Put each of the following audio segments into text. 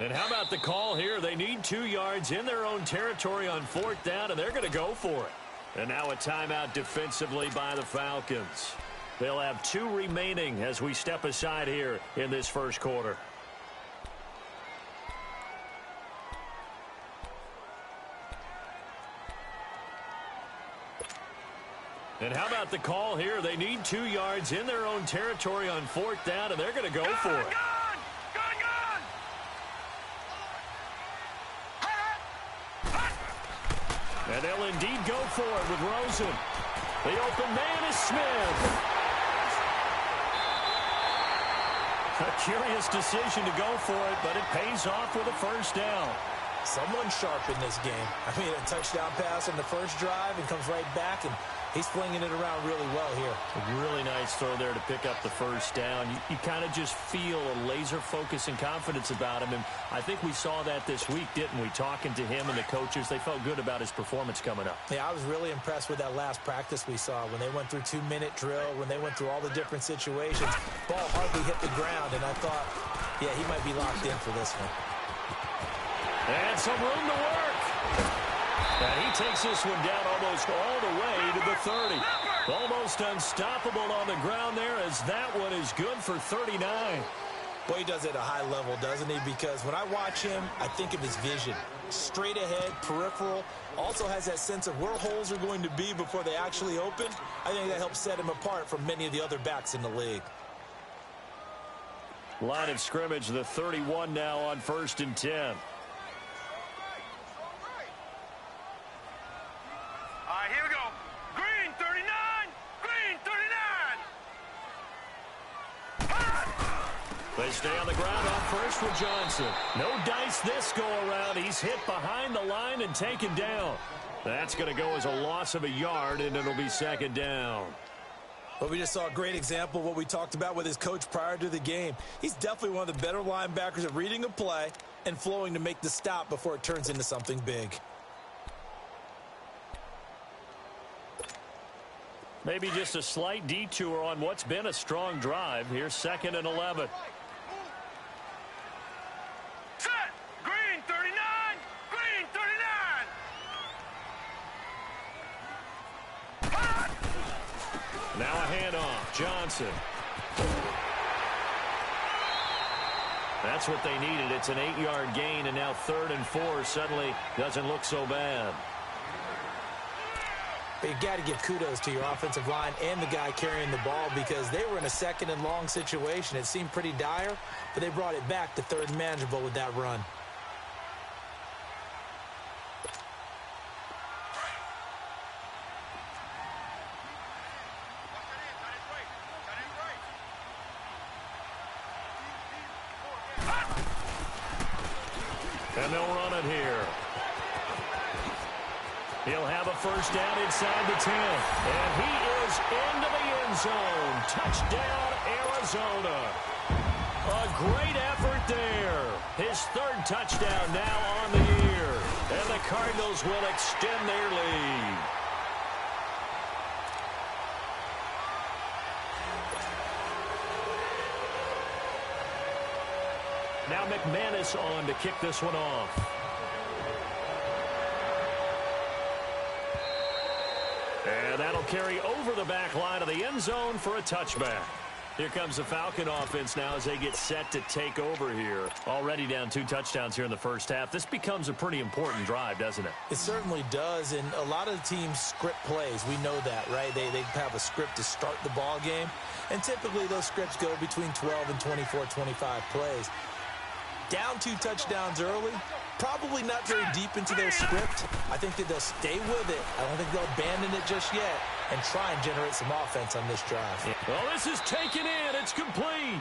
And how about the call here? They need 2 yards in their own territory on 4th down, and they're going to go for it. And now a timeout defensively by the Falcons. They'll have 2 remaining as we step aside here in this first quarter. And how about the call here? They need 2 yards in their own territory on 4th down, and they're going to go for it. And they'll indeed go for it with Rosen. The open man is Smith. A curious decision to go for it, but it pays off with a first down. Someone sharp in this game. I mean, a touchdown pass in the first drive and comes right back, and he's flinging it around really well here. A really nice throw there to pick up the first down. You kind of just feel a laser focus and confidence about him, and I think we saw that this week, didn't we? Talking to him and the coaches, they felt good about his performance coming up. Yeah, I was really impressed with that last practice we saw when they went through 2-minute drill, when they went through all the different situations. Ball hardly hit the ground, and I thought, yeah, he might be locked in for this one. And some room to work. And he takes this one down almost all the way to the 30. Almost unstoppable on the ground there, as that one is good for 39. Boy, he does it at a high level, doesn't he? Because when I watch him, I think of his vision. Straight ahead, peripheral. Also has that sense of where holes are going to be before they actually open. I think that helps set him apart from many of the other backs in the league. Line of scrimmage, the 31 now on 1st and 10. Here we go. Green 39. Green 39. They stay on the ground on first with Johnson. No dice this go around. He's hit behind the line and taken down. That's going to go as a loss of a yard, and it'll be 2nd down. Well, we just saw a great example of what we talked about with his coach prior to the game. He's definitely one of the better linebackers at reading a play and flowing to make the stop before it turns into something big. Maybe just a slight detour on what's been a strong drive. Here's 2nd and 11. Set. Green 39. Green 39. Now a handoff. Johnson. That's what they needed. It's an 8-yard gain, and now 3rd and 4 suddenly doesn't look so bad. But you got to give kudos to your offensive line and the guy carrying the ball, because they were in a 2nd and long situation. It seemed pretty dire, but they brought it back to 3rd and manageable with that run. And they'll run it here. He'll have a first down inside the 10. And he is into the end zone. Touchdown, Arizona. A great effort there. His 3rd touchdown now on the year. And the Cardinals will extend their lead. Now McManus on to kick this one off. And that'll carry over the back line of the end zone for a touchback. Here comes the Falcon offense now as they get set to take over here. Already down 2 touchdowns here in the first half. This becomes a pretty important drive, doesn't it? It certainly does, and a lot of the teams script plays. We know that, right? They have a script to start the ball game, and typically those scripts go between 12 and 24, 25 plays. Down 2 touchdowns early, probably not very deep into their script. I think that they'll stay with it. I don't think they'll abandon it just yet and try and generate some offense on this drive. Well, this is taken in. It's complete.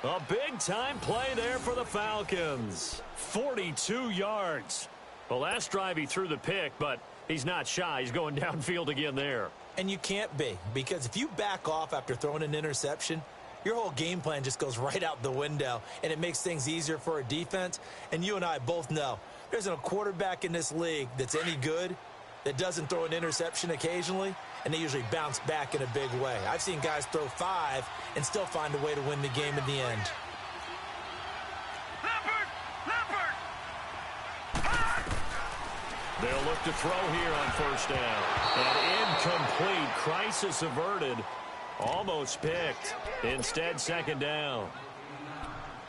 A big-time play there for the Falcons. 42 yards. The last drive he threw the pick, but he's not shy. He's going downfield again there. And you can't be, because if you back off after throwing an interception, your whole game plan just goes right out the window, and it makes things easier for a defense. And you and I both know there's a quarterback in this league that's any good that doesn't throw an interception occasionally, and they usually bounce back in a big way. I've seen guys throw 5 and still find a way to win the game in the end. Leopard! They'll look to throw here on first down. And incomplete. Crisis averted. Almost picked. Instead, second down.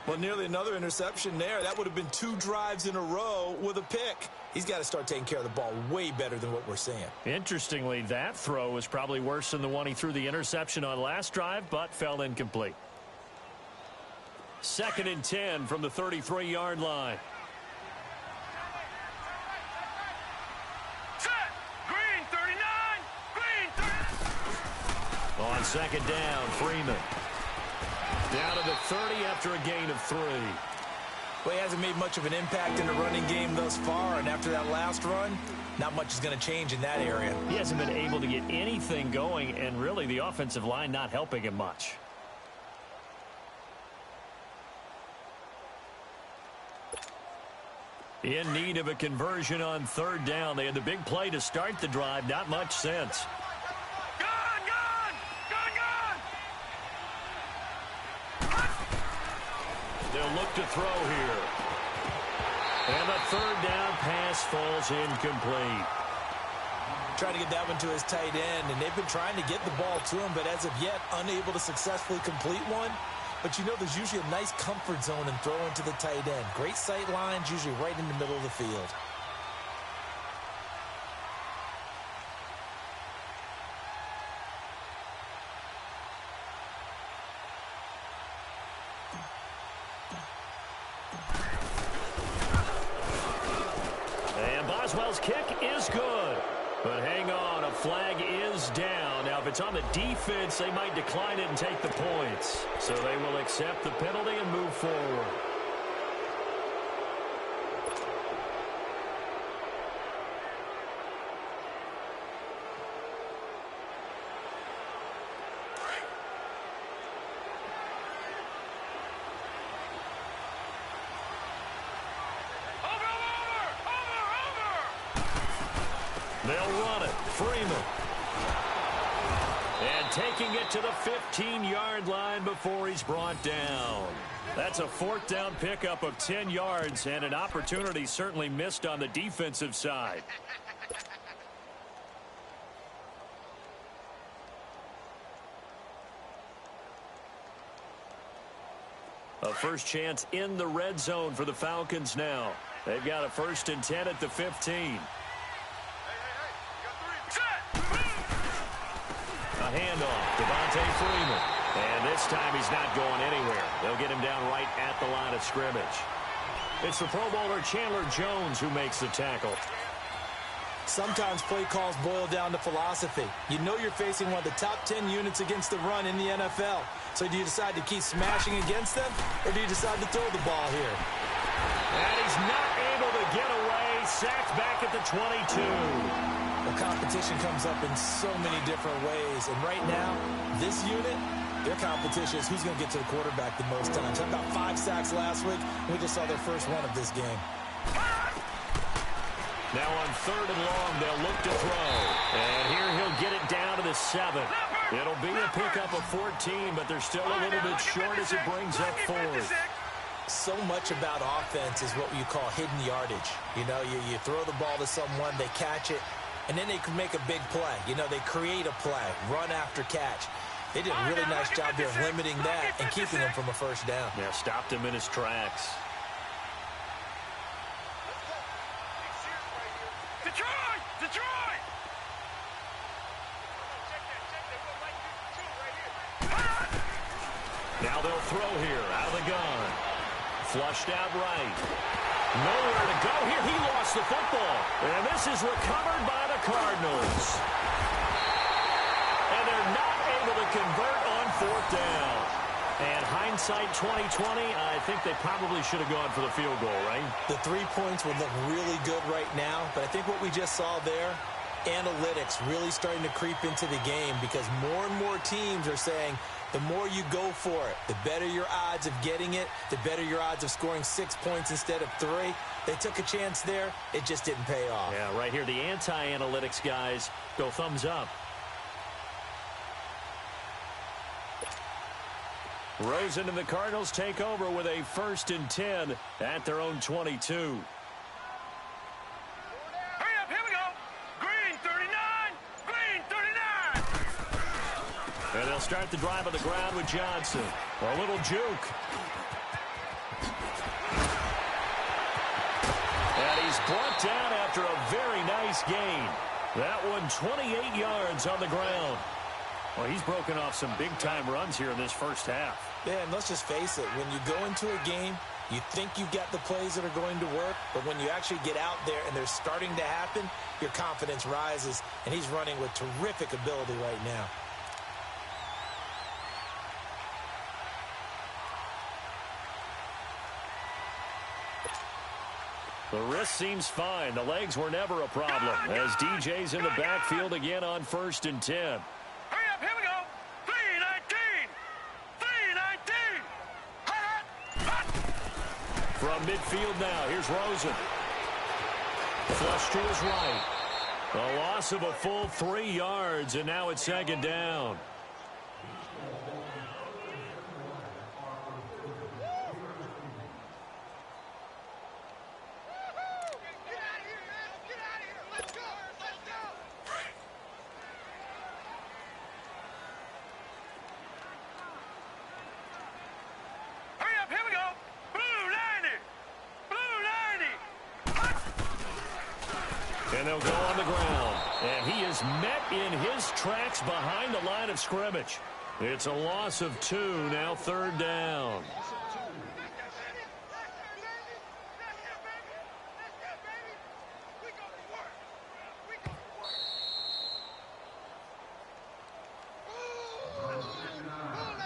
Well, nearly another interception there. That would have been 2 drives in a row with a pick. He's got to start taking care of the ball way better than what we're seeing. Interestingly, that throw was probably worse than the one he threw the interception on last drive, but fell incomplete. 2nd and 10 from the 33-yard line. Set. Green 39. Green 30. On second down, Freeman. Down to the 30 after a gain of 3. Well, he hasn't made much of an impact in the running game thus far, and after that last run, not much is going to change in that area. He hasn't been able to get anything going, and really the offensive line not helping him much. In need of a conversion on 3rd down. They had the big play to start the drive. Not much sense. They'll look to throw here. And the 3rd down pass falls incomplete. Trying to get that one to his tight end, and they've been trying to get the ball to him, but as of yet, unable to successfully complete one. But you know there's usually a nice comfort zone in throwing to the tight end. Great sight lines, usually right in the middle of the field. Boswell's kick is good. But hang on, a flag is down. Now, if it's on the defense, they might decline it and take the points. So they will accept the penalty and move forward. They'll run it. Freeman. And taking it to the 15-yard line before he's brought down. That's a 4th down pickup of 10 yards and an opportunity certainly missed on the defensive side. A first chance in the red zone for the Falcons now. They've got a 1st and 10 at the 15. A handoff, Devontae Freeman. And this time he's not going anywhere. They'll get him down right at the line of scrimmage. It's the Pro Bowler Chandler Jones who makes the tackle. Sometimes play calls boil down to philosophy. You know you're facing one of the top 10 units against the run in the NFL. So do you decide to keep smashing against them, or do you decide to throw the ball here? And he's not able to get away. Sacked back at the 22. Well, competition comes up in so many different ways. And right now, this unit, their competition is who's going to get to the quarterback the most times. How about 5 sacks last week? We just saw their first one of this game. Now on 3rd and long, they'll look to throw. And here he'll get it down to the 7. It'll be a pickup of 14, but they're still a little bit short as it brings up 4th. So much about offense is what you call hidden yardage. You know, you throw the ball to someone, they catch it, and then they can make a big play. You know, they create a play, run after catch. They did a really nice job there of limiting that and keeping him from a first down. Yeah, stopped him in his tracks. Detroit! Detroit! Now they'll throw here out of the gun. Flushed out right. Nowhere to go here. He lost the football. And this is recovered by the Cardinals. And they're not able to convert on 4th down. And hindsight 2020, I think they probably should have gone for the field goal, right? The 3 points would look really good right now, but I think what we just saw there, analytics really starting to creep into the game, because more and more teams are saying the more you go for it, the better your odds of getting it, the better your odds of scoring 6 points instead of 3. They took a chance there. It just didn't pay off. Yeah, right here, the anti-analytics guys go thumbs up. Rosen and the Cardinals take over with a 1st and 10 at their own 22. Hurry up, hit And they'll start the drive on the ground with Johnson. A little juke. And he's brought down after a very nice gain. That one 28 yards on the ground. Well, he's broken off some big-time runs here in this first half. Yeah, and let's just face it. When you go into a game, you think you've got the plays that are going to work, but when you actually get out there and they're starting to happen, your confidence rises, and he's running with terrific ability right now. The wrist seems fine. The legs were never a problem as DJ's in the backfield again on 1st and 10. Hurry up, here we go. 3-19. 3-19. From midfield now, here's Rosen. Flush to his right. A loss of a full 3 yards, and now it's 2nd down. And they'll go on the ground. And he is met in his tracks behind the line of scrimmage. It's a loss of 2, now 3rd down.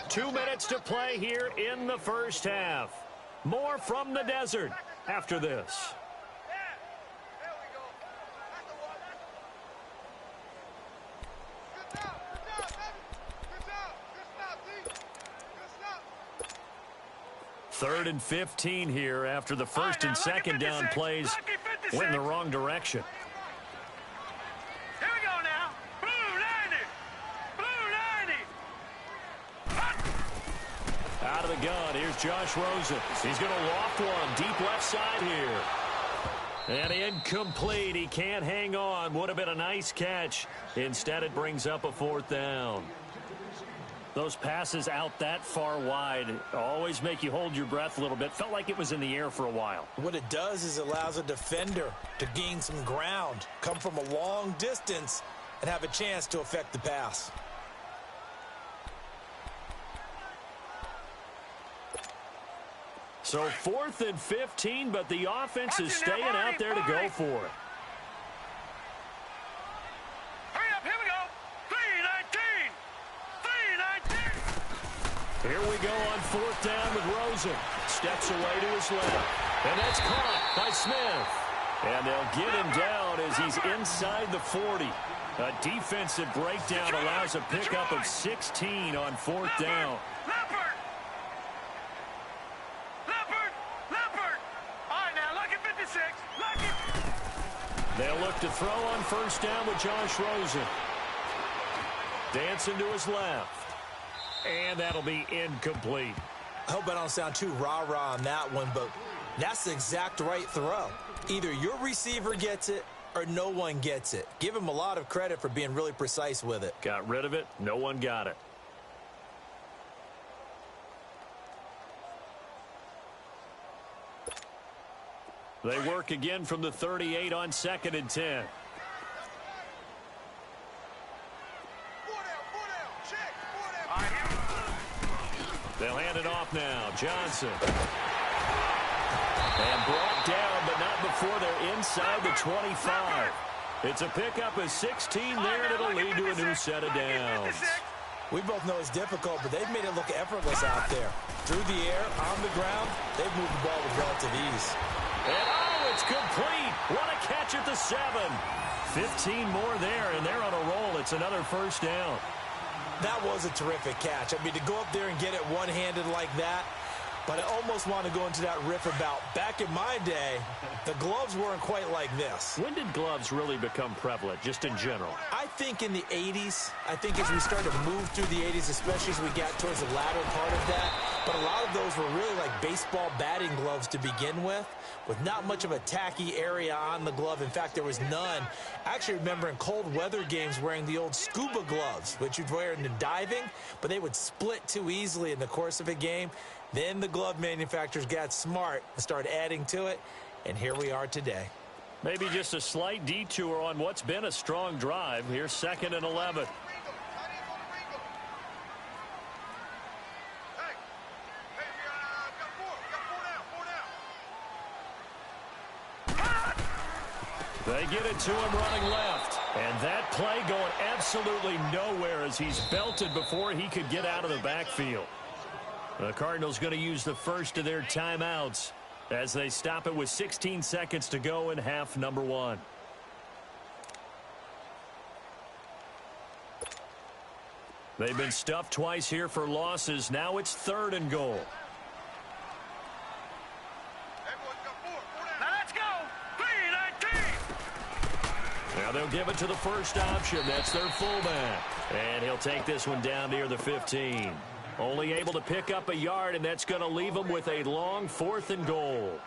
Two minutes to play here in the first half. More from the desert after this. Third and 15 here after the first and second down plays went in the wrong direction. Here we go now. Blue 90. Out of the gun, here's Josh Rosen. He's going to loft one deep left side here. And incomplete. He can't hang on. Would have been a nice catch. Instead, it brings up a 4th down. Those passes out that far wide always make you hold your breath a little bit. Felt like it was in the air for a while. What it does is it allows a defender to gain some ground, come from a long distance, and have a chance to affect the pass. So 4th and 15, but the offense is staying out there to go for it. Hurry up, here we go. 3-19. 3-19. Here we go on 4th down with Rosen. Steps away to his left. And that's caught by Smith. And they'll get him down as he's inside the 40. A defensive breakdown allows a pickup of 16 on 4th down. They'll look to throw on 1st down with Josh Rosen. Dancing to his left. And that'll be incomplete. I hope I don't sound too rah-rah on that one, but that's the exact right throw. Either your receiver gets it or no one gets it. Give him a lot of credit for being really precise with it. Got rid of it. No one got it. They work again from the 38 on 2nd and 10. They'll hand it off now. Johnson. And brought down, but not before they're inside the 25. It's a pickup of 16 there, and it'll lead to a new set of downs. We both know it's difficult, but they've made it look effortless out there. Through the air, on the ground, they've moved the ball with relative ease. And oh, it's complete. What a catch at the 7. 15 more there, and they're on a roll. It's another 1st down. That was a terrific catch. I mean, to go up there and get it one-handed like that, but I almost want to go into that riff about back in my day, the gloves weren't quite like this. When did gloves really become prevalent, just in general? I think in the 80s. I think as we started to move through the 80s, especially as we got towards the latter part of that, but a lot of those were really like baseball batting gloves to begin with not much of a tacky area on the glove. In fact, there was none. I actually remember in cold weather games wearing the old scuba gloves, which you'd wear in the diving, but they would split too easily in the course of a game. Then the glove manufacturers got smart and started adding to it, and here we are today. Maybe just a slight detour on what's been a strong drive. Here's 2nd and 11. They get it to him running left. And that play going absolutely nowhere as he's belted before he could get out of the backfield. The Cardinals going to use the first of their timeouts as they stop it with 16 seconds to go in half number 1. They've been stuffed twice here for losses. Now it's 3rd and goal. Now they'll give it to the first option. That's their fullback. And he'll take this one down near the 15. Only able to pick up a yard, and that's going to leave them with a long 4th and goal.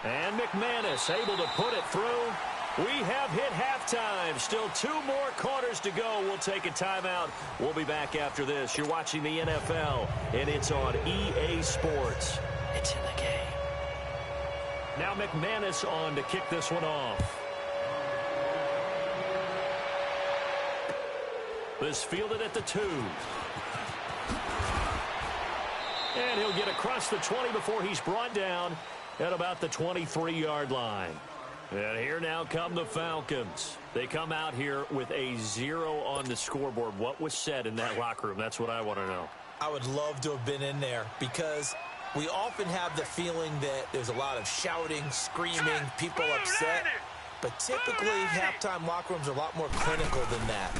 And McManus able to put it through. We have hit halftime. Still 2 more quarters to go. We'll take a timeout. We'll be back after this. You're watching the NFL, and it's on EA Sports. It's in the game. Now McManus on to kick this one off. This fielded at the 2. And he'll get across the 20 before he's brought down at about the 23-yard line. And here now come the Falcons. They come out here with a 0 on the scoreboard. What was said in that locker room? That's what I want to know. I would love to have been in there because we often have the feeling that there's a lot of shouting, screaming, people upset. But typically, halftime locker rooms are a lot more clinical than that.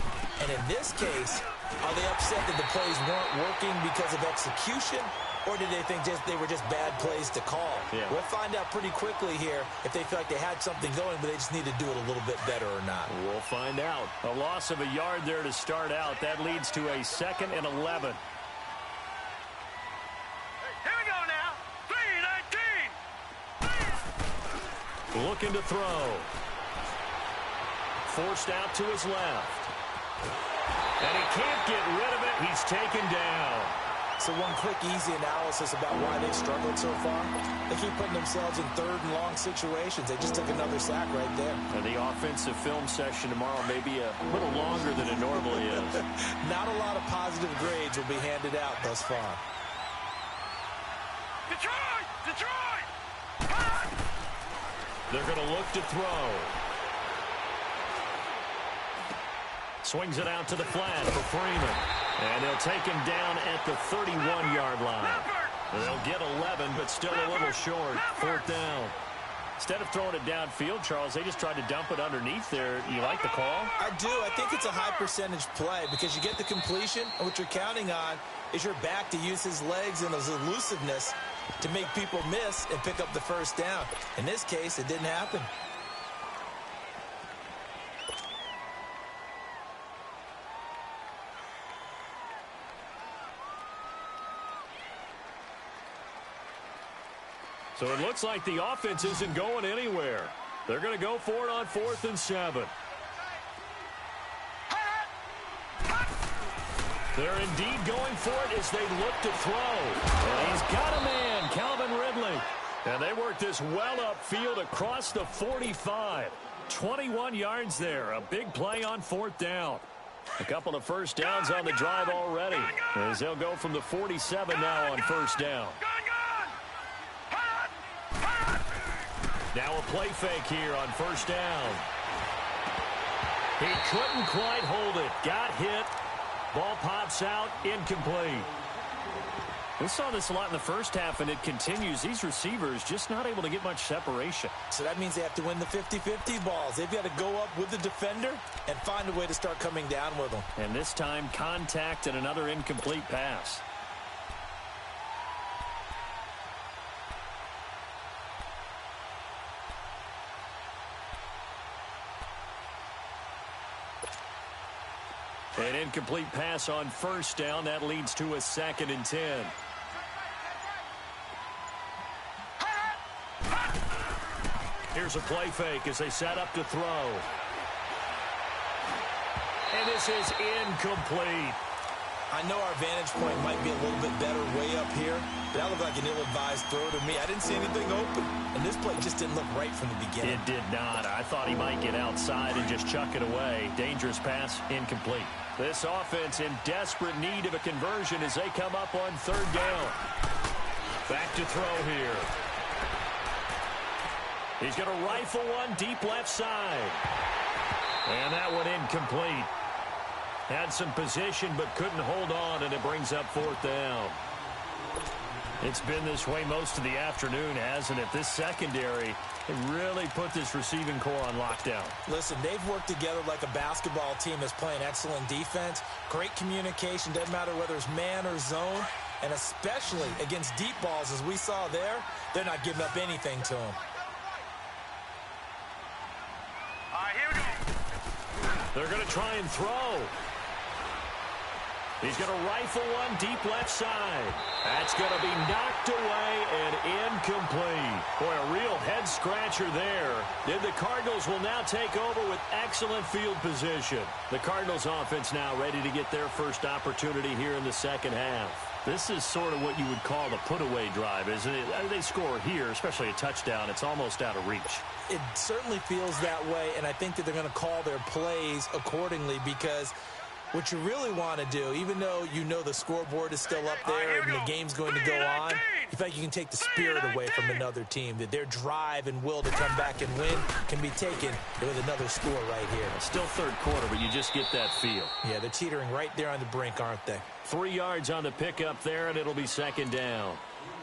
And in this case, are they upset that the plays weren't working because of execution? Or did they think they were just bad plays to call? Yeah. We'll find out pretty quickly here if they feel like they had something going, but they just need to do it a little bit better or not. We'll find out. A loss of a yard there to start out. That leads to a 2nd and 11. Looking to throw. Forced out to his left. And he can't get rid of it. He's taken down. So one quick, easy analysis about why they've struggled so far. They keep putting themselves in 3rd and long situations. They just took another sack right there. And the offensive film session tomorrow may be a little longer than it normally is. Not a lot of positive grades will be handed out thus far. Detroit! Detroit! They're going to look to throw. Swings it out to the flat for Freeman. And they'll take him down at the 31-yard line. They'll get 11, but still a little short. 4th down. Instead of throwing it downfield, Charles, they just tried to dump it underneath there. You like the call? I do. I think it's a high-percentage play because you get the completion, and what you're counting on is your back to use his legs and his elusiveness to make people miss and pick up the first down. In this case, it didn't happen. So it looks like the offense isn't going anywhere. They're going to go for it on 4th and 7. They're indeed going for it as they look to throw. And he's got a man, Calvin Ridley. And they work this well upfield across the 45. 21 yards there. A big play on 4th down. A couple of first downs on the drive already. As they'll go from the 47 now on 1st down. Now a play fake here on 1st down. He couldn't quite hold it. Got hit. Ball pops out. Incomplete. We saw this a lot in the first half, and it continues. These receivers just not able to get much separation. So that means they have to win the 50-50 balls. They've got to go up with the defender and find a way to start coming down with them. And this time, contact and another incomplete pass. An incomplete pass on first down. That leads to a 2nd and 10. Here's a play fake as they set up to throw. And this is incomplete. I know our vantage point might be a little bit better way up here, but that looked like an ill-advised throw to me. I didn't see anything open, and this play just didn't look right from the beginning. It did not. I thought he might get outside and just chuck it away. Dangerous pass, incomplete. This offense in desperate need of a conversion as they come up on 3rd down. Back to throw here. He's going to rifle one deep left side. And that one incomplete. Had some position but couldn't hold on, and it brings up 4th down. It's been this way most of the afternoon, hasn't it? This secondary really put this receiving core on lockdown. Listen, they've worked together like a basketball team that's playing excellent defense. Great communication, doesn't matter whether it's man or zone. And especially against deep balls, as we saw there, they're not giving up anything to them. All right, here we go. They're going to try and throw. He's going to rifle one deep left side. That's going to be knocked away and incomplete. Boy, a real head-scratcher there. Then the Cardinals will now take over with excellent field position. The Cardinals offense now ready to get their first opportunity here in the 2nd half. This is sort of what you would call the put-away drive, isn't it? They score here, especially a touchdown. It's almost out of reach. It certainly feels that way, and I think that they're going to call their plays accordingly because what you really want to do, even though you know the scoreboard is still up there and the game's going to go on, you think you can take the spirit away from another team, that their drive and will to come back and win can be taken with another score right here. Still 3rd quarter, but you just get that feel. Yeah, they're teetering right there on the brink, aren't they? 3 yards on the pickup there, and it'll be 2nd down.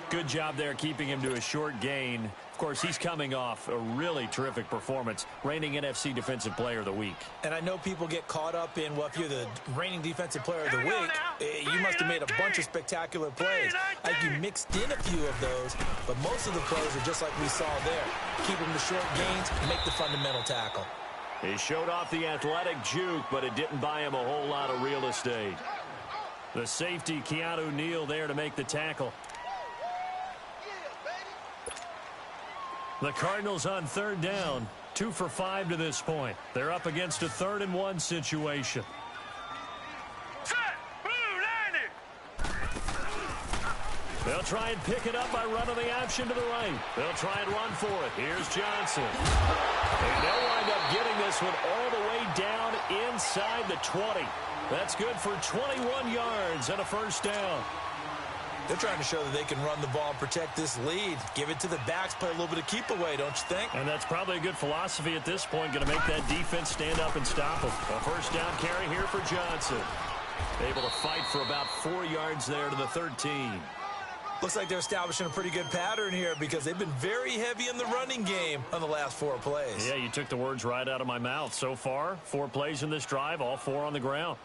Good job there keeping him to a short gain. Of course, he's coming off a really terrific performance, reigning NFC Defensive Player of the Week. And I know people get caught up in, well, if you're the reigning Defensive Player of the Week, you must have made a bunch of spectacular plays. Like you mixed in a few of those, but most of the plays are just like we saw there. Keep them to short gains, make the fundamental tackle. He showed off the athletic juke, but it didn't buy him a whole lot of real estate. The safety, Keanu Neal, there to make the tackle. The Cardinals on 3rd down, 2 for 5 to this point. They're up against a 3rd and 1 situation. Set. Blue 90. They'll try and pick it up by running the option to the right. They'll try and run for it. Here's Johnson. And they'll wind up getting this one all the way down inside the 20. That's good for 21 yards and a 1st down. They're trying to show that they can run the ball and protect this lead. Give it to the backs, play a little bit of keep away, don't you think? And that's probably a good philosophy at this point, going to make that defense stand up and stop them. A 1st down carry here for Johnson. Able to fight for about 4 yards there to the 13. Looks like they're establishing a pretty good pattern here because they've been very heavy in the running game on the last 4 plays. Yeah, you took the words right out of my mouth. So far, 4 plays in this drive, all 4 on the ground.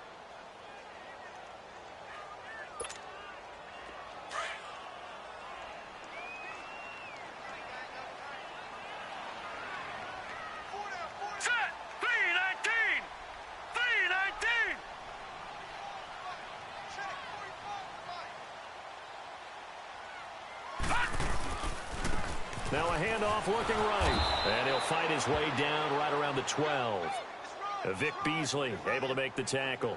Now a handoff looking right. And he'll fight his way down right around the 12. Vic Beasley able to make the tackle.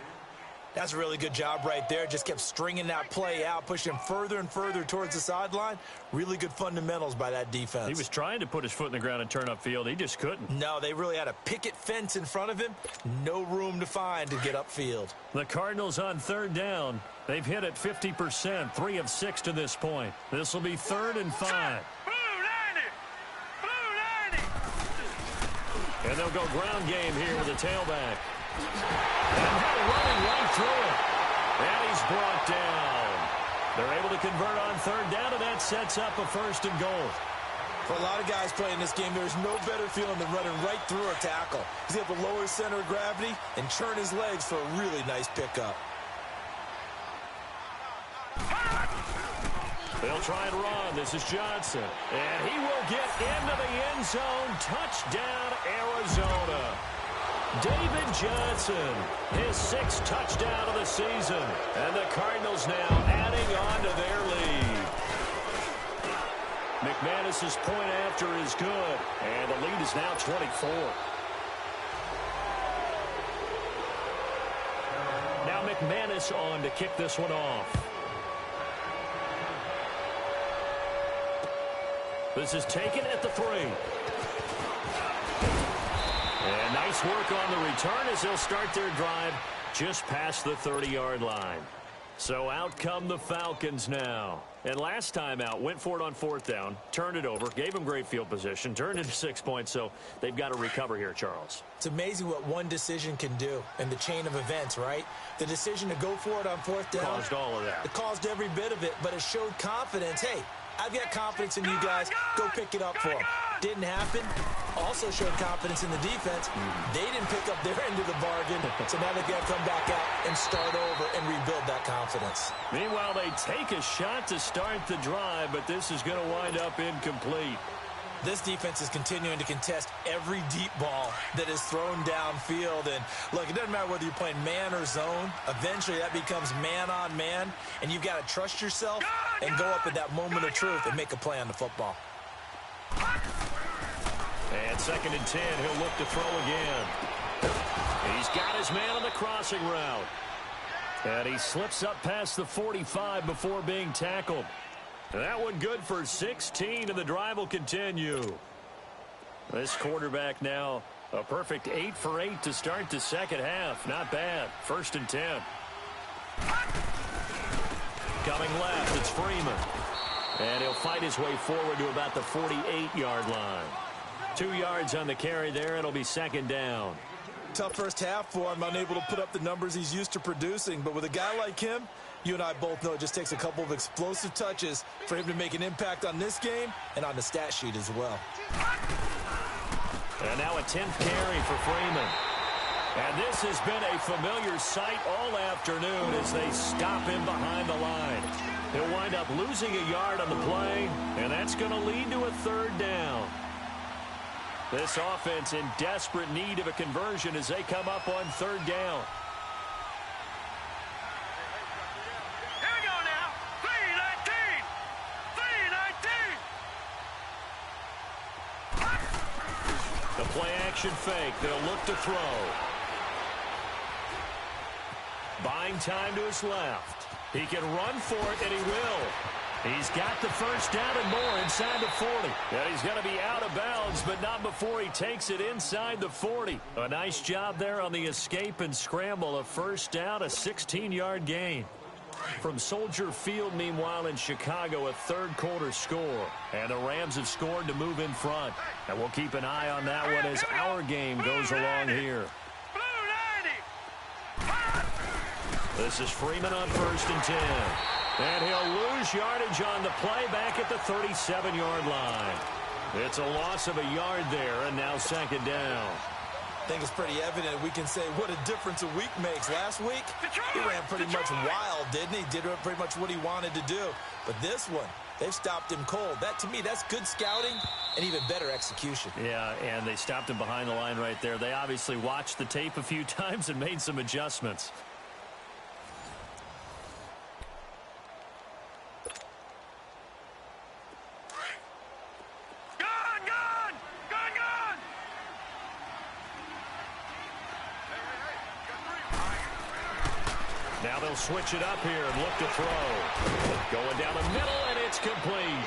That's a really good job right there. Just kept stringing that play out, pushing him further and further towards the sideline. Really good fundamentals by that defense. He was trying to put his foot in the ground and turn upfield. He just couldn't. No, they really had a picket fence in front of him. No room to find to get upfield. The Cardinals on 3rd down. They've hit it 50%, 3 of 6 to this point. This will be 3rd and 5. And they'll go ground game here with a tailback. And they're running right through it. And he's brought down. They're able to convert on 3rd down, and that sets up a 1st and goal. For a lot of guys playing this game, there's no better feeling than running right through a tackle. He's able to lower his center of gravity and churn his legs for a really nice pickup. They'll try and run. This is Johnson. And he will get into the end zone. Touchdown, Arizona. David Johnson, his 6th touchdown of the season. And the Cardinals now adding on to their lead. McManus's point after is good, and the lead is now 24. Now McManus on to kick this one off. This is taken at the 3. And nice work on the return as they'll start their drive just past the 30-yard line. So out come the Falcons now. And last time out, went for it on 4th down, turned it over, gave them great field position, turned into 6 points, so they've got to recover here, Charles. It's amazing what one decision can do in the chain of events, right? The decision to go for it on 4th down. Caused all of that. It caused every bit of it, but it showed confidence. Hey, I've got confidence in you guys. Go pick it up for them. Didn't happen. Also showed confidence in the defense. They didn't pick up their end of the bargain, so now they've got to come back out and start over and rebuild that confidence. Meanwhile, they take a shot to start the drive, but this is going to wind up incomplete. This defense is continuing to contest every deep ball that is thrown downfield. And, look, it doesn't matter whether you're playing man or zone. Eventually, that becomes man-on-man, and you've got to trust yourself and go up at that moment of truth and make a play on the football. And 2nd and 10, he'll look to throw again. He's got his man on the crossing route. And he slips up past the 45 before being tackled. That one good for 16, and the drive will continue. This quarterback now a perfect 8 for 8 to start the second half. Not bad. 1st and 10. Coming left, it's Freeman. And he'll fight his way forward to about the 48-yard line. 2 yards on the carry there. It'll be 2nd down. Tough first half for him, unable to put up the numbers he's used to producing. But with a guy like him, you and I both know it just takes a couple of explosive touches for him to make an impact on this game and on the stat sheet as well. And now a 10th carry for Freeman. And this has been a familiar sight all afternoon as they stop him behind the line. He'll wind up losing a yard on the play, and that's going to lead to a 3rd down. This offense in desperate need of a conversion as they come up on 3rd down. Here we go now. 3-19. 3-19. The play action fake. They'll look to throw. Buying time to his left. He can run for it, and he will. He's got the 1st down and more inside the 40. And he's going to be out of bounds, but not before he takes it inside the 40. A nice job there on the escape and scramble. A 1st down, a 16-yard gain. From Soldier Field, meanwhile, in Chicago, a 3rd quarter score. And the Rams have scored to move in front. And we'll keep an eye on that one as our game goes along here. This is Freeman on 1st and 10. And he'll lose yardage on the play back at the 37-yard line. It's a loss of a yard there, and now 2nd down. I think it's pretty evident we can say what a difference a week makes. Last week, he ran pretty much wild, didn't he? Did pretty much what he wanted to do. But this one, they've stopped him cold. That, to me, that's good scouting and even better execution. Yeah, and they stopped him behind the line right there. They obviously watched the tape a few times and made some adjustments. Now they'll switch it up here and look to throw. Going down the middle, and it's complete.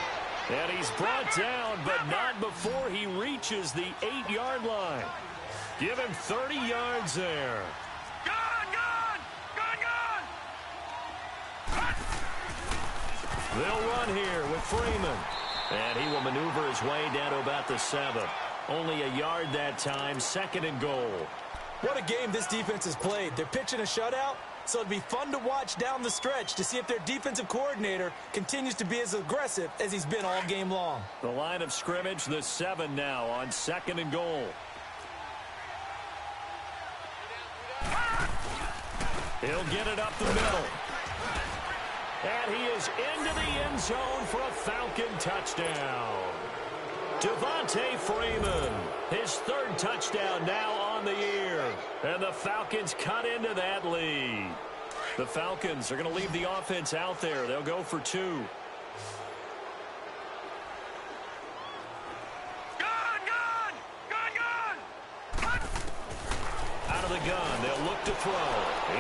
And he's brought down, but not before he reaches the 8-yard line. Give him 30 yards there. They'll run here with Freeman. And he will maneuver his way down to about the 7. Only a yard that time, 2nd and goal. What a game this defense has played. They're pitching a shutout, so it'd be fun to watch down the stretch to see if their defensive coordinator continues to be as aggressive as he's been all game long. The line of scrimmage, the 7 now on 2nd and goal. He'll get it up the middle. And he is into the end zone for a Falcon touchdown. Devontae Freeman, his third touchdown now on the year. And the Falcons cut into that lead. The Falcons are going to leave the offense out there. They'll go for 2. Out of the gun, they'll look to throw.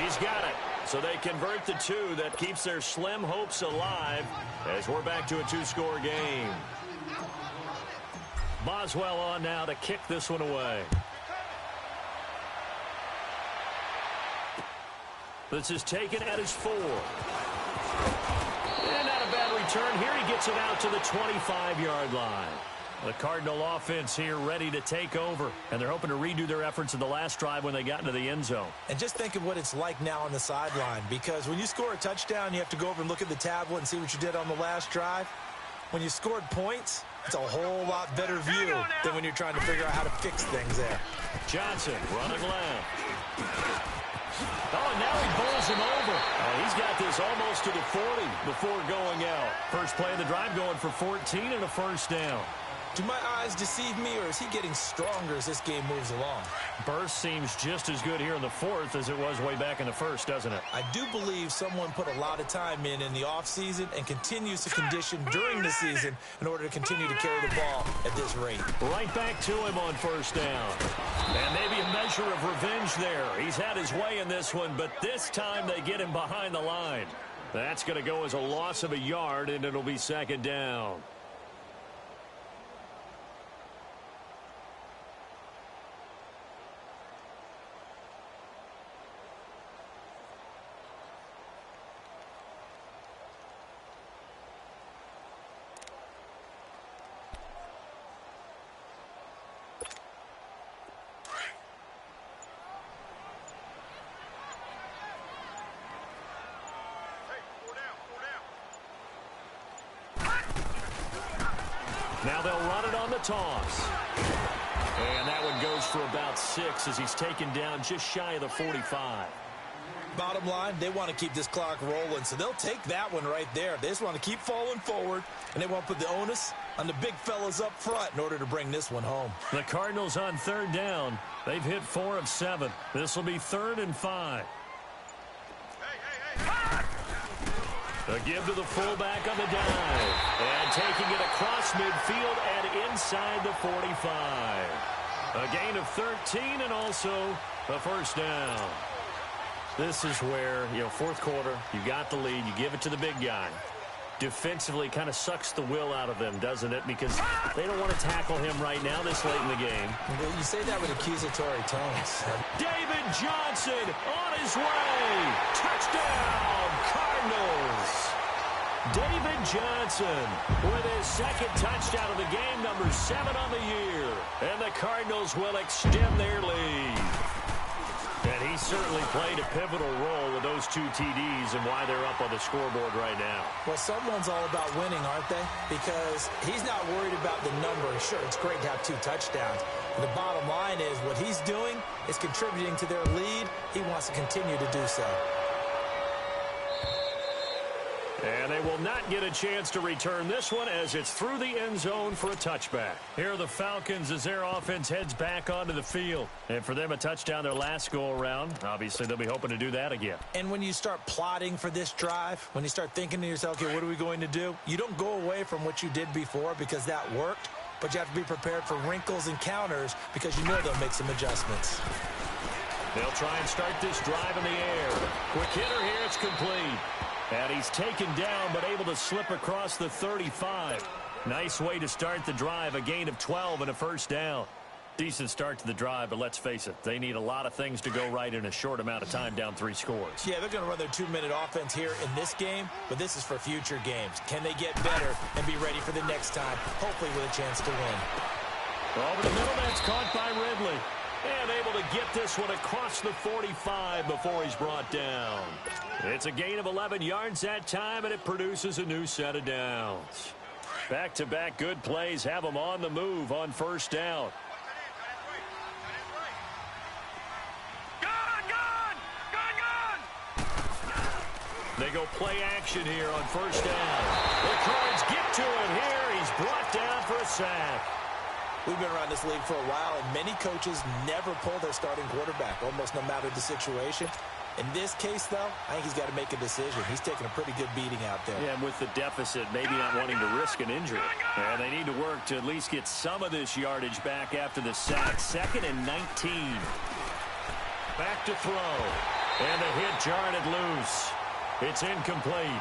He's got it. So they convert the 2. That keeps their slim hopes alive as we're back to a 2-score game. Boswell on now to kick this one away. This is taken at his 4. And not a bad return. Here he gets it out to the 25-yard line. The Cardinal offense here ready to take over, and they're hoping to redo their efforts in the last drive when they got into the end zone. And just think of what it's like now on the sideline, because when you score a touchdown, you have to go over and look at the tablet and see what you did on the last drive. When you scored points, it's a whole lot better view than when you're trying to figure out how to fix things there. Johnson running left. Oh, now he bowls him over. Oh, he's got this almost to the 40 before going out. First play of the drive going for 14 and a first down. Do my eyes deceive me, or is he getting stronger as this game moves along? Burst seems just as good here in the 4th as it was way back in the 1st, doesn't it? I do believe someone put a lot of time in the offseason and continues to condition during the season in order to continue to carry the ball at this rate. Right back to him on first down. And maybe a measure of revenge there. He's had his way in this one, but this time they get him behind the line. That's going to go as a loss of a yard, and it'll be second down. Now they'll run it on the toss. And that one goes for about 6 as he's taken down just shy of the 45. Bottom line, they want to keep this clock rolling, so they'll take that one right there. They just want to keep falling forward, and they want to put the onus on the big fellas up front in order to bring this one home. The Cardinals on third down. They've hit 4 of 7. This will be 3rd and 5. A give to the fullback on the dive. And taking it across midfield and inside the 45. A gain of 13 and also a first down. This is where, 4th quarter, you got the lead, you give it to the big guy. Defensively kind of sucks the will out of them, doesn't it? Because they don't want to tackle him right now this late in the game. Well, you say that with accusatory tones. David Johnson on his way. Touchdown, Cardinals. David Johnson with his 2nd touchdown of the game, number 7 on the year. And the Cardinals will extend their lead. And he certainly played a pivotal role with those 2 TDs and why they're up on the scoreboard right now. Well, someone's all about winning, aren't they? Because he's not worried about the number. Sure, it's great to have 2 touchdowns. But the bottom line is what he's doing is contributing to their lead. He wants to continue to do so. And they will not get a chance to return this one as it's through the end zone for a touchback. Here are the Falcons as their offense heads back onto the field. And for them, a touchdown their last go-around. Obviously, they'll be hoping to do that again. And when you start plotting for this drive, when you start thinking to yourself, okay, what are we going to do? You don't go away from what you did before because that worked, but you have to be prepared for wrinkles and counters because you know they'll make some adjustments. They'll try and start this drive in the air. Quick hitter here, it's complete. And he's taken down, but able to slip across the 35. Nice way to start the drive, a gain of 12 and a first down. Decent start to the drive, but let's face it, they need a lot of things to go right in a short amount of time, down 3 scores. Yeah, they're going to run their 2-minute offense here in this game, but this is for future games. Can they get better and be ready for the next time, hopefully with a chance to win? Over the middle, that's caught by Ridley. And able to get this one across the 45 before he's brought down. It's a gain of 11 yards that time, and it produces a new set of downs. Back-to-back good plays have them on the move on first down. They go play action here on first down. The Cards get to him here. He's brought down for a sack. We've been around this league for a while, and many coaches never pull their starting quarterback, almost no matter the situation. In this case, though, I think he's got to make a decision. He's taking a pretty good beating out there. Yeah, and with the deficit, maybe not wanting to risk an injury. And they need to work to at least get some of this yardage back after the sack. 2nd and 19. Back to throw. And the hit jarred it loose. It's incomplete.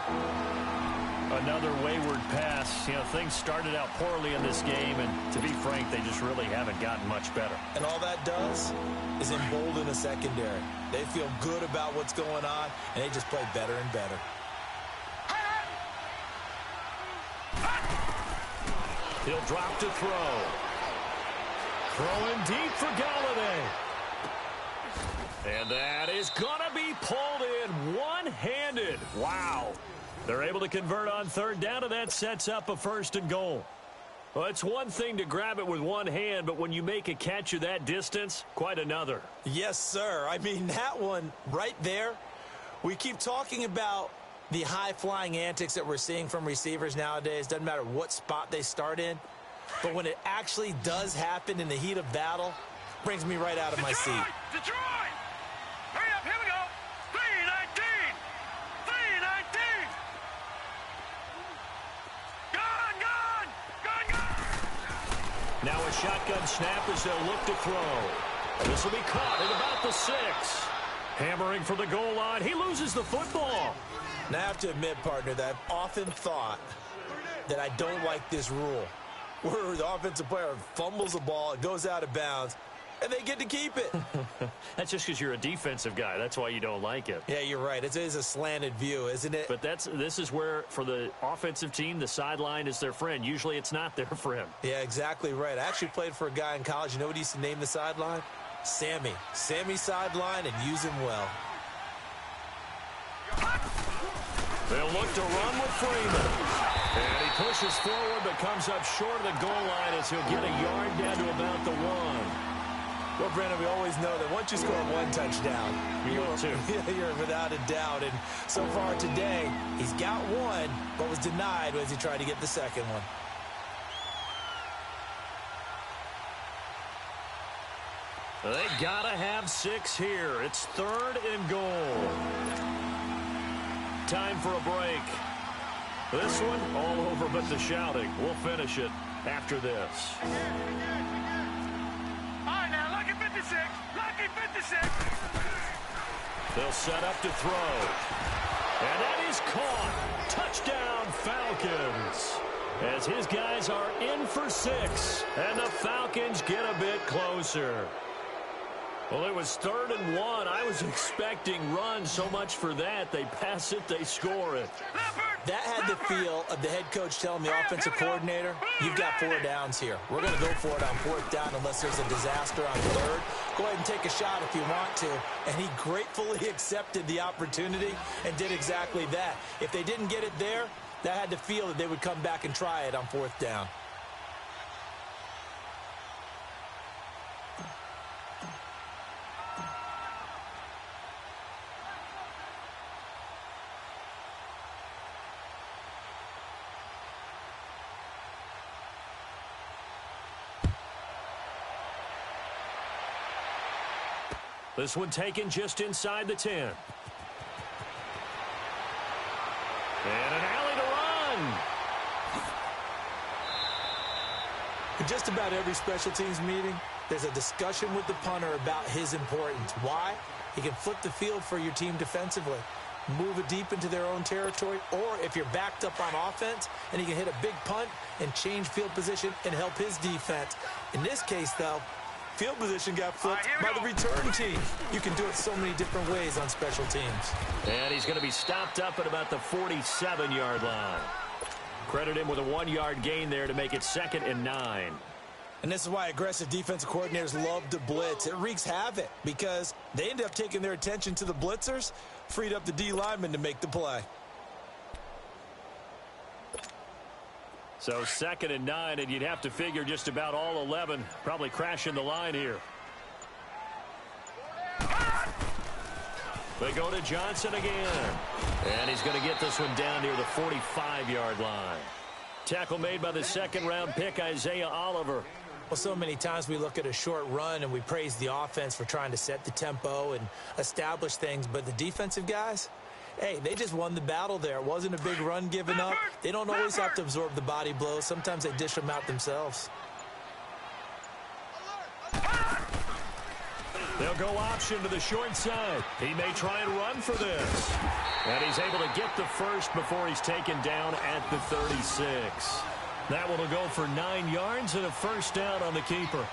Another wayward pass. You know, things started out poorly in this game, and to be frank, they just really haven't gotten much better. And all that does is embolden the secondary. They feel good about what's going on, and they just play better and better. He'll drop to throw. Throwing deep for Galladay. And that is going to be pulled in one-handed. Wow. They're able to convert on 3rd down, and that sets up a 1st and goal. Well, it's one thing to grab it with one hand, but when you make a catch of that distance, quite another. Yes, sir. I mean, that one right there, we keep talking about the high-flying antics that we're seeing from receivers nowadays. Doesn't matter what spot they start in. But when it actually does happen in the heat of battle, brings me right out of my seat. Detroit! Hurry up, here we go! 319! 319! Now a shotgun snap as they'll look to throw. This will be caught at about the 6. Hammering for the goal line. He loses the football. Now, I have to admit, partner, that I've often thought that I don't like this rule, where the offensive player fumbles the ball, it goes out of bounds, and they get to keep it. That's just because you're a defensive guy. That's why you don't like it. Yeah, you're right. It is a slanted view, isn't it? But this is where, for the offensive team, the sideline is their friend. Usually it's not their friend. Yeah, exactly right. I actually played for a guy in college. You know what he used to name the sideline? Sammy. Sammy sideline, and use him well. They'll look to run with Freeman. And he pushes forward but comes up short of the goal line as he'll get a yard down to about the 1. Well, Brandon, we always know that once you score one touchdown, you're without a doubt. And so far today, he's got one, but was denied as he tried to get the second one. They gotta have 6 here. It's 3rd and goal. Time for a break. This one all over but the shouting. We'll finish it after this. All right, now, lucky 56. Lucky 56. They'll set up to throw. And that is caught. Touchdown, Falcons. As his guys are in for 6. And the Falcons get a bit closer. Well, it was 3rd and 1. I was expecting runs. So much for that. They pass it, they score it. That had the feel of the head coach telling the offensive coordinator, you've got 4 downs here. We're going to go for it on 4th down unless there's a disaster on 3rd. Go ahead and take a shot if you want to. And he gratefully accepted the opportunity and did exactly that. If they didn't get it there, that had the feel that they would come back and try it on 4th down. This one taken just inside the 10. And an alley to run. In just about every special teams meeting, there's a discussion with the punter about his importance. Why? He can flip the field for your team defensively, move it deep into their own territory, or if you're backed up on offense, and he can hit a big punt and change field position and help his defense. In this case, though, field position got flipped by the return team. You can do it so many different ways on special teams. And he's going to be stopped up at about the 47-yard line. Credit him with a 1-yard gain there to make it 2nd and 9. And this is why aggressive defensive coordinators love to blitz. It wreaks havoc because they end up taking their attention to the blitzers, freed up the D lineman to make the play. So 2nd and 9, and you'd have to figure just about all 11 probably crashing the line here. They go to Johnson again. And he's going to get this one down near the 45-yard line. Tackle made by the 2nd-round pick, Isaiah Oliver. Well, so many times we look at a short run and we praise the offense for trying to set the tempo and establish things, but the defensive guys, hey, they just won the battle there. It wasn't a big run given up. They don't always have to absorb the body blows. Sometimes they dish them out themselves. They'll go option to the short side. He may try and run for this. And he's able to get the first before he's taken down at the 36. That will go for 9 yards and a first down on the keeper.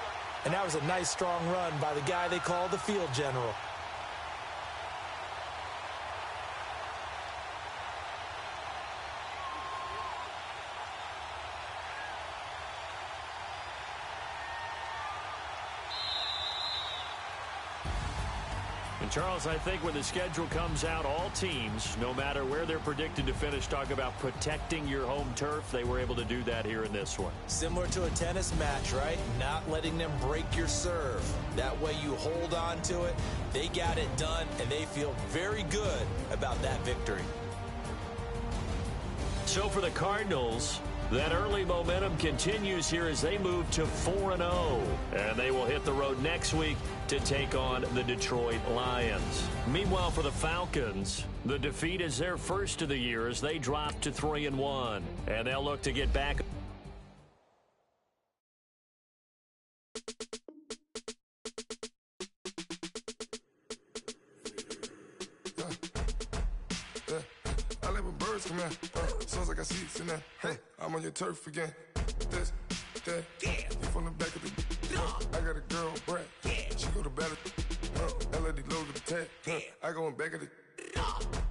And that was a nice, strong run by the guy they call the field general. And Charles, I think when the schedule comes out, all teams, no matter where they're predicted to finish, talk about protecting your home turf. They were able to do that here in this one. Similar to a tennis match, right? Not letting them break your serve. That way you hold on to it. They got it done, and they feel very good about that victory. So for the Cardinals, that early momentum continues here as they move to 4-0. And they will hit the road next week to take on the Detroit Lions. Meanwhile, for the Falcons, the defeat is their first of the year as they drop to 3-1. And they'll look to get back. I live with birds come in. Sounds like I got seats in there. Hey, I'm on your turf again. This, that, you from the back of the. I got a girl, Brad. She go to battle. LED logo the tag. I go in back of the.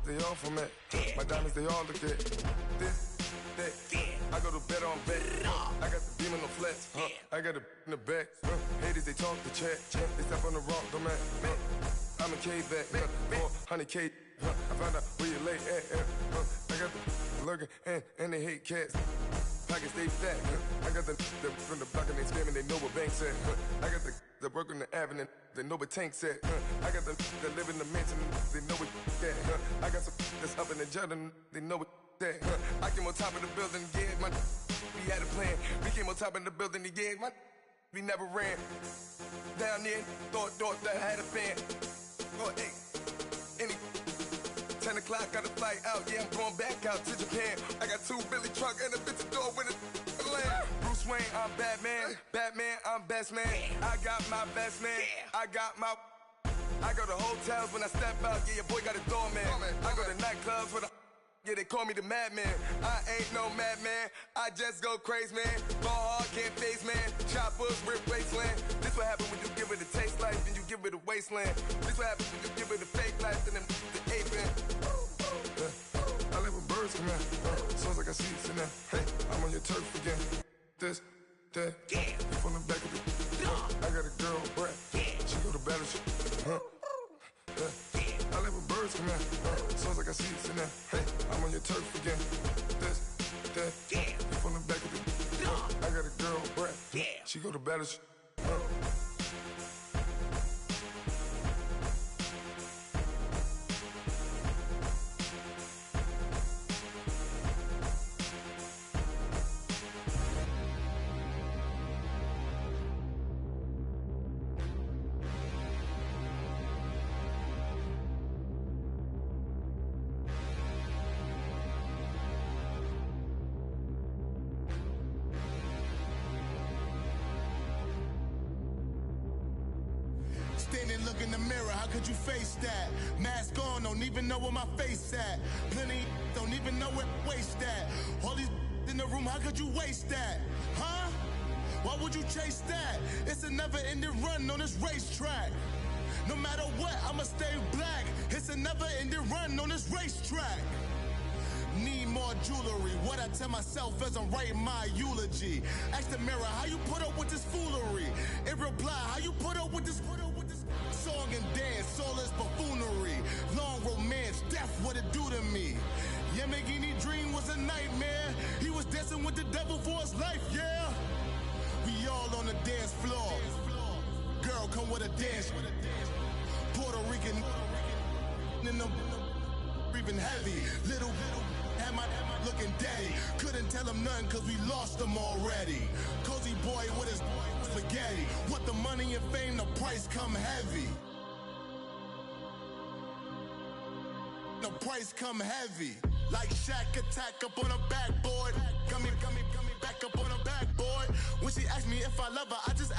They all from that. My diamonds, they all look at. This, that. I go to bed on bed. I got the beam on the flats. I got it in the back. Haters, they talk the chat. They step on the rock, don't man. I'm a K-back. 400K. I found out where you lay at. I got the lurking and they hate cats. Pockets stay fat. I got the from the block and they scamming, they know what banks at. I got the work on the avenue, they know what tanks at. I got the live in the mansion, they know what that. I got some that's up in the Jordan, they know what that. I came on top of the building, yeah, my we had a plan. We came on top of the building, yeah, my we never ran. Down there, thought that I had a fan. Oh, hey, any 10 o'clock, got a flight out, yeah, I'm going back out to Japan. I got 2 Billy truck and a bitch door with a land. Bruce Wayne, I'm Batman. Batman, I'm best man. I got my best man. I got my. I go to hotels when I step out, yeah, your boy got a doorman. I go to nightclubs with a. Yeah, they call me the madman. I ain't no madman. I just go crazy, man. Ball hard, can't face, man. Choppers, rip wasteland. This what happen when you give it a taste life, then you give it a wasteland. This what happen when you give it a fake life, then the ape man. I live with birds come in. Sounds like I see seats in there. Hey, I'm on your turf again. This, that, you from the back of the. I got a girl, Brad. She go to battle. I live with birds come in. Sounds like I see seats in there. Hey, I'm on your turf again. This, that, you from the back of the. I got a girl, Brad. She go to battle. Standing, look in the mirror, how could you face that? Mask on, don't even know where my face at. Plenty, don't even know where waist at. All these in the room, how could you waste that? Huh? Why would you chase that? It's a never-ending run on this racetrack. No matter what, I'ma stay black. It's a never-ending run on this racetrack. Need more jewelry, what I tell myself as I'm writing my eulogy. Ask the mirror, how you put up with this foolery? It reply, how you put up with this song and dance, all this buffoonery. Long romance, death, what it do to me? Yamagini dream was a nightmare. He was dancing with the devil for his life, yeah. We all on the dance floor. Girl, come with a dance. Puerto Rican in them breathing heavy. Little had my looking daddy. Couldn't tell him nothing cause we lost him already. Cozy boy with his for money and fame, the price come heavy. The price come heavy. Like Shaq attack up on a backboard. Gummy, back up on a backboard. When she asked me if I love her, I just